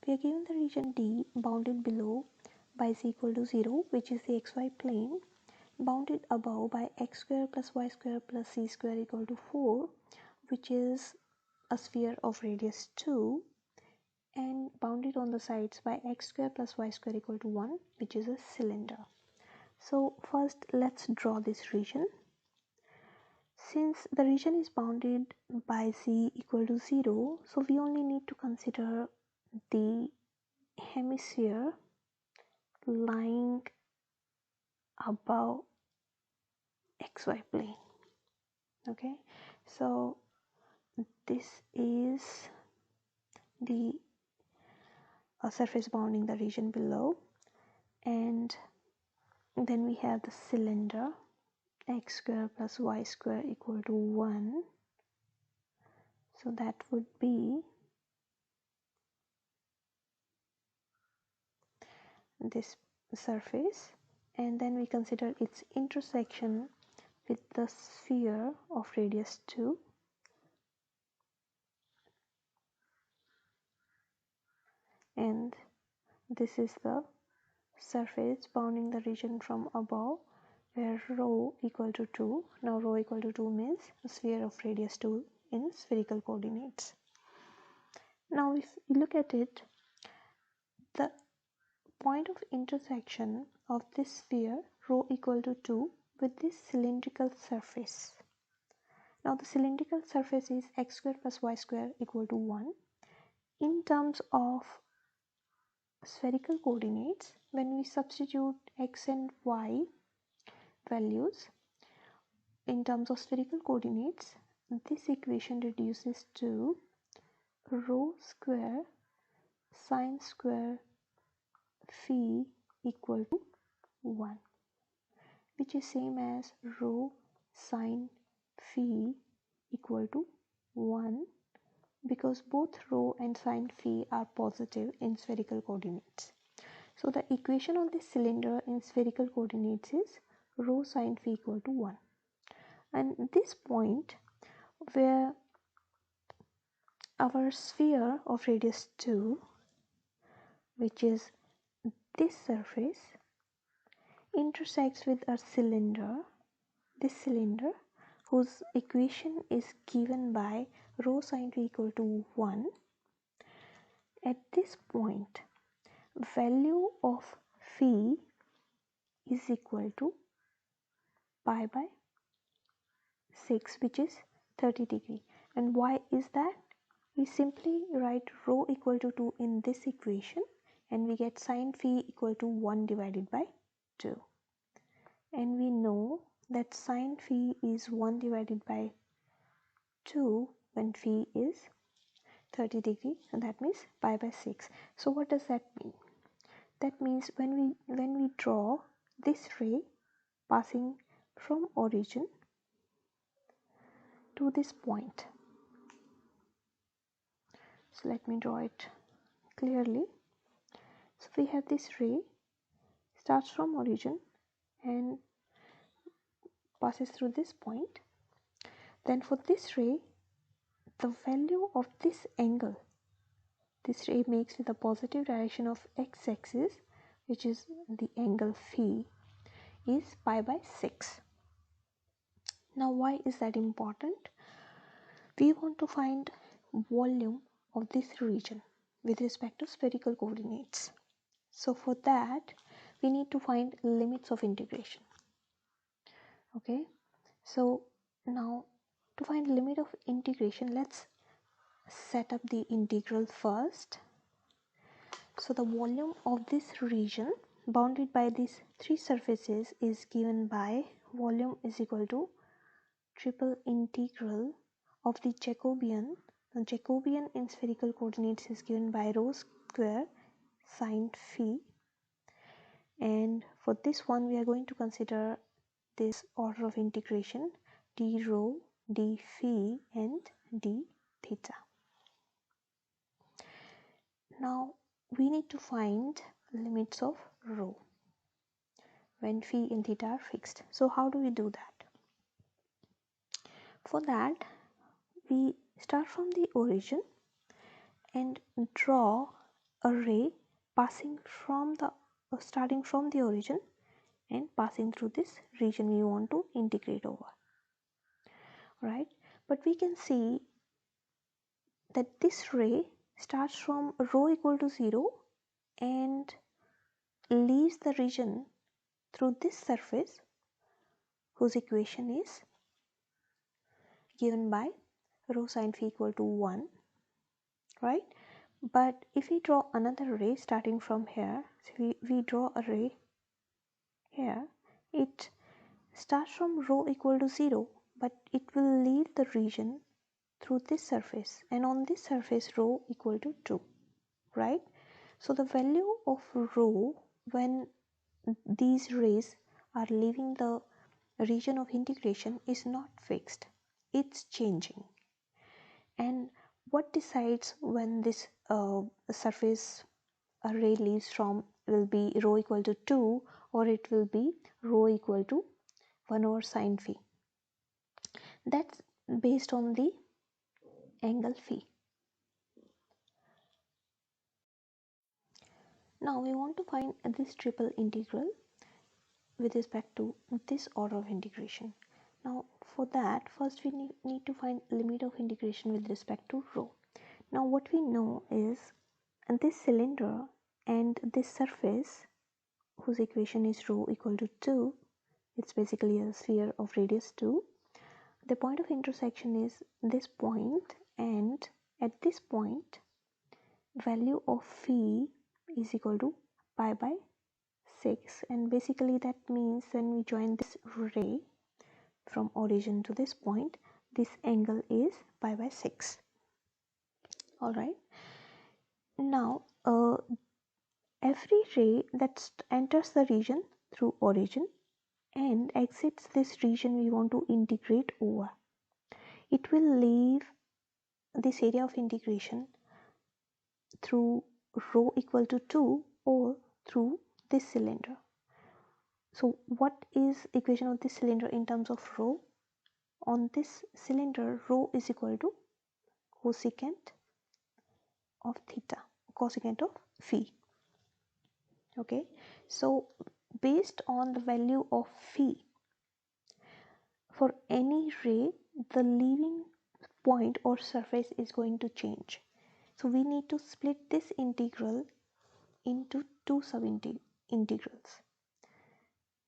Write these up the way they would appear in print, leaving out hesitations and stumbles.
we are given the region D bounded below by z equal to 0, which is the xy plane, bounded above by x square plus y square plus c square equal to 4, which is a sphere of radius 2, and bounded on the sides by x square plus y square equal to 1, which is a cylinder. So first let's draw this region. Since the region is bounded by z equal to 0, so we only need to consider the hemisphere lying above xy plane. Okay, so this is the surface bounding the region below, and then we have the cylinder x square plus y square equal to 1, so that would be this surface, and then we consider its intersection with the sphere of radius 2, and this is the surface bounding the region from above where rho equal to 2. Now rho equal to 2 means a sphere of radius 2 in spherical coordinates. Now if you look at it, the point of intersection of this sphere rho equal to 2 with this cylindrical surface. Now the cylindrical surface is x square plus y square equal to 1. In terms of spherical coordinates, when we substitute x and y values in terms of spherical coordinates, this equation reduces to rho square sine square phi equal to 1, which is same as rho sine phi equal to 1, because both rho and sine phi are positive in spherical coordinates. So the equation of this cylinder in spherical coordinates is rho sine phi equal to 1. And this point where our sphere of radius 2, which is this surface, intersects with a cylinder, this cylinder whose equation is given by rho sine phi equal to 1. At this point, value of phi is equal to pi by 6, which is 30 degree. And why is that? We simply write rho equal to 2 in this equation, and we get sine phi equal to 1 divided by 2. And we know that sine phi is 1 divided by 2 when phi is 30 degree, and that means pi by 6. So what does that mean? That means when we draw this ray passing from origin to this point, so let me draw it clearly. So we have this ray starts from origin and passes through this point. Then for this ray, the value of this angle this ray makes with the positive direction of x-axis, which is the angle phi, is pi by 6. Now why is that important? We want to find volume of this region with respect to spherical coordinates. So for that we need to find limits of integration. Okay, so now to find limit of integration, let's set up the integral first. So the volume of this region bounded by these three surfaces is given by volume is equal to triple integral of the Jacobian. The Jacobian in spherical coordinates is given by rho square sine phi, and for this one we are going to consider this order of integration d rho, d phi and d theta. Now we need to find limits of rho when phi and theta are fixed. So how do we do that? For that we start from the origin and draw a ray passing from the starting from the origin and passing through this region we want to integrate over, right? But we can see that this ray starts from rho equal to 0 and leaves the region through this surface whose equation is given by rho sin phi equal to 1, right? But if we draw another ray starting from here, so we draw a ray here, it starts from rho equal to 0, but it will leave the region through this surface, and on this surface rho equal to 2, right? So the value of rho when these rays are leaving the region of integration is not fixed, it's changing. And what decides when this surface ray leaves from will be rho equal to 2 or it will be rho equal to 1 over sin phi? That's based on the angle phi. Now we want to find this triple integral with respect to this order of integration. Now for that, first we need to find limit of integration with respect to rho. Now what we know is this cylinder and this surface whose equation is rho equal to 2, it's basically a sphere of radius 2. The point of intersection is this point, and at this point value of phi is equal to pi by 6, and basically that means when we join this ray from origin to this point, this angle is pi by 6. Alright, now every ray that enters the region through origin and exits this region we want to integrate over, it will leave this area of integration through rho equal to 2 or through this cylinder. So what is equation of this cylinder in terms of rho? On this cylinder, rho is equal to cosecant of theta, cosecant of phi. Okay, so based on the value of phi, for any ray, the leaving point or surface is going to change. So we need to split this integral into two sub-integrals.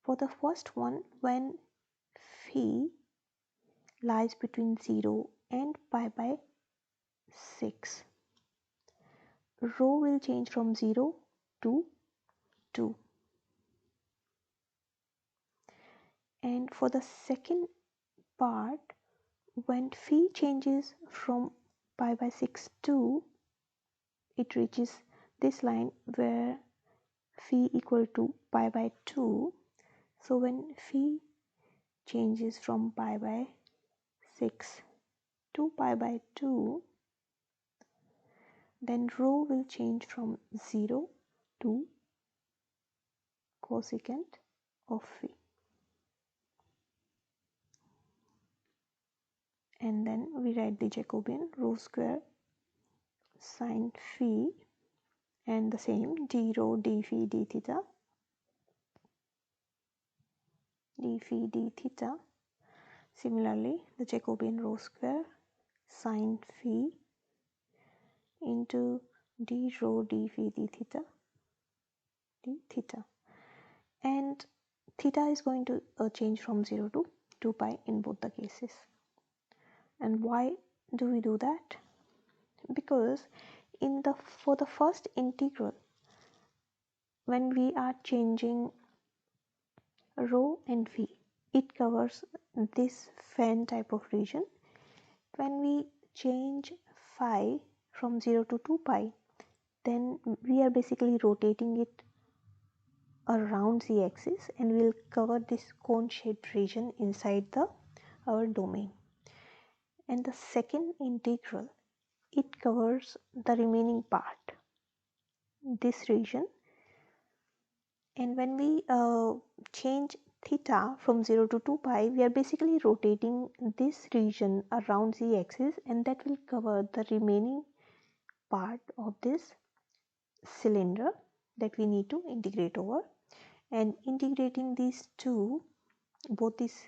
For the first one, when phi lies between 0 and pi by 6, rho will change from 0 to 2. And for the second part, when phi changes from pi by 6 to, it reaches this line where phi equal to pi by 2. So when phi changes from pi by 6 to pi by 2, then rho will change from 0 to cosecant of phi. And then we write the Jacobian rho square sin phi and the same d rho d phi d theta d phi d theta. Similarly, the Jacobian rho square sin phi into d rho d phi d theta, and theta is going to change from 0 to 2 pi in both the cases. And why do we do that? Because for the first integral, when we are changing rho and phi, it covers this fan type of region. When we change phi from 0 to 2 pi, then we are basically rotating it around the axis and we'll cover this cone shaped region inside our domain. And the second integral, it covers the remaining part, this region. And when we change theta from 0 to 2 pi, we are basically rotating this region around the axis, and that will cover the remaining part of this cylinder that we need to integrate over, and integrating these two, both these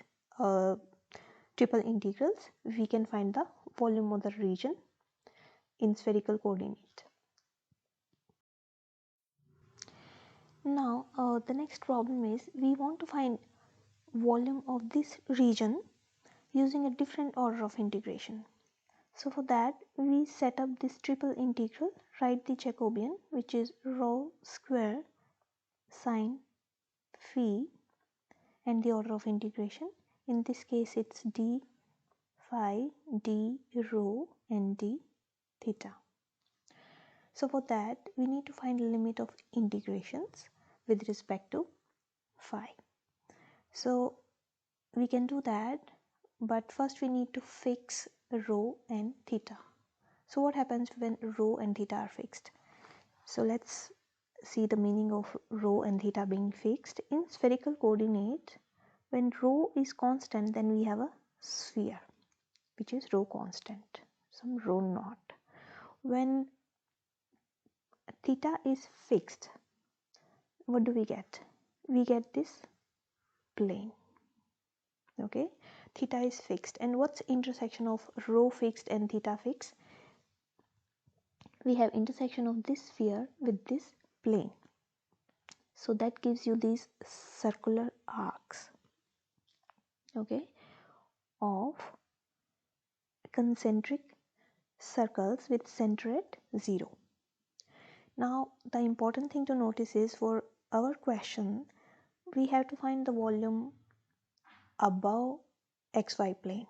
triple integrals, we can find the volume of the region in spherical coordinate. Now the next problem is we want to find volume of this region using a different order of integration. So for that we set up this triple integral, write the Jacobian, which is rho square sine phi, and the order of integration. In this case it's d phi, d rho, and d theta. So for that we need to find the limit of integrations with respect to phi. So we can do that, but first we need to fix rho and theta. So what happens when rho and theta are fixed? So let's see the meaning of rho and theta being fixed. In spherical coordinate, when rho is constant, then we have a sphere which is rho constant, some rho naught. When theta is fixed, what do we get? We get this plane. Okay, theta is fixed, and what's intersection of rho fixed and theta fixed? We have intersection of this sphere with this plane, so that gives you these circular arcs, okay, of concentric circles with center at 0. Now the important thing to notice is, for our question we have to find the volume above xy plane,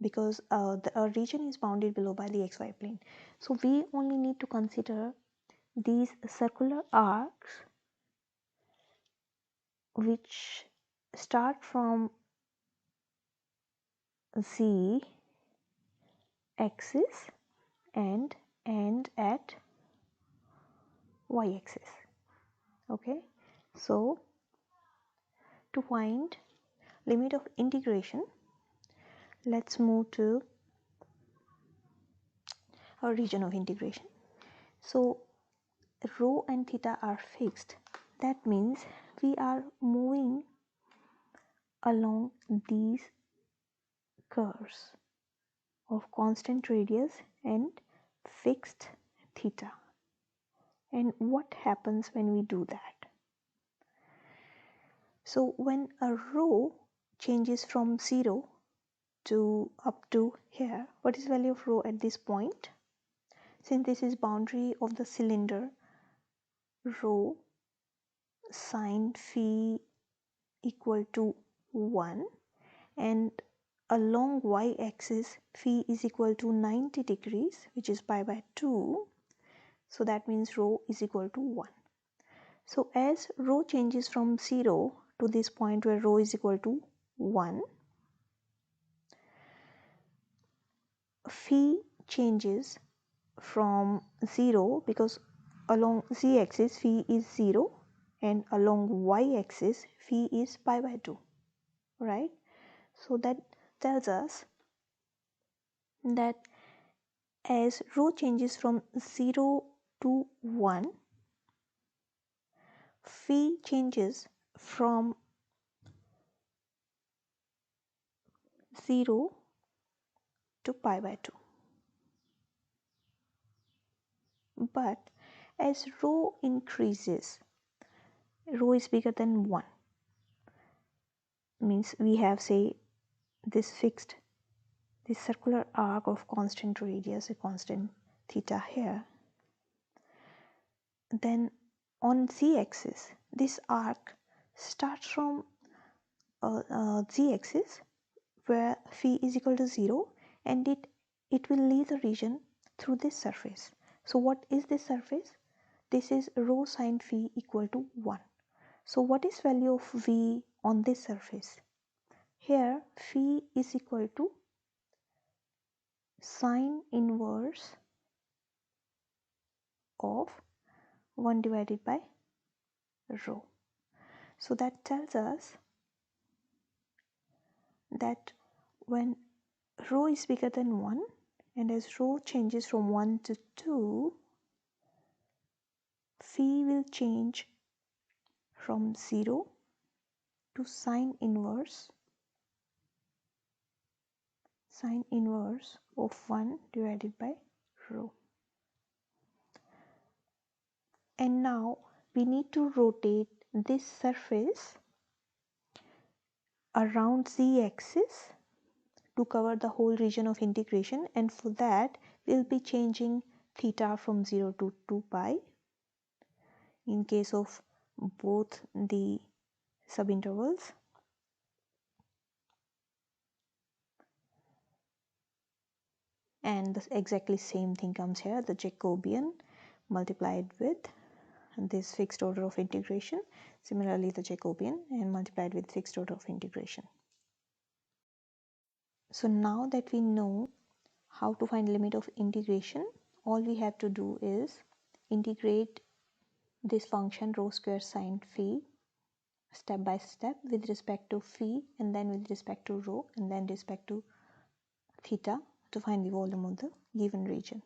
because our region is bounded below by the xy plane. So we only need to consider these circular arcs which start from z axis and end at y axis. Okay, so to find limit of integration, let's move to our region of integration. So rho and theta are fixed. That means we are moving along these curves of constant radius and fixed theta. And what happens when we do that? So when a rho changes from 0 to up to here, what is value of rho at this point? Since this is boundary of the cylinder, rho sine phi equal to 1, and along y axis phi is equal to 90 degrees, which is pi by 2. So that means rho is equal to 1. So as rho changes from 0 to this point where rho is equal to 1, phi changes from 0, because along z axis phi is 0 and along y axis phi is pi by 2, right? So that tells us that as rho changes from 0 to 1, phi changes from 0 to pi by 2. But as rho increases, rho is bigger than 1, means we have, say, this fixed, this circular arc of constant radius, a constant theta here. Then on z-axis, this arc starts from z-axis where phi is equal to 0, and it will leave the region through this surface. So what is this surface? This is rho sine phi equal to 1. So what is value of v on this surface? Here phi is equal to sine inverse of 1 divided by rho. So that tells us that when rho is bigger than 1, and as rho changes from 1 to 2, phi will change from 0 to sine inverse of 1 divided by rho. And now we need to rotate this surface around z-axis to cover the whole region of integration, and for that we'll be changing theta from 0 to 2 pi in case of both the subintervals. And the exactly same thing comes here, the Jacobian multiplied with this fixed order of integration, similarly the Jacobian and multiplied with fixed order of integration. So now that we know how to find limit of integration, all we have to do is integrate this function rho square sine phi step by step with respect to phi, and then with respect to rho, and then respect to theta to find the volume of the given region.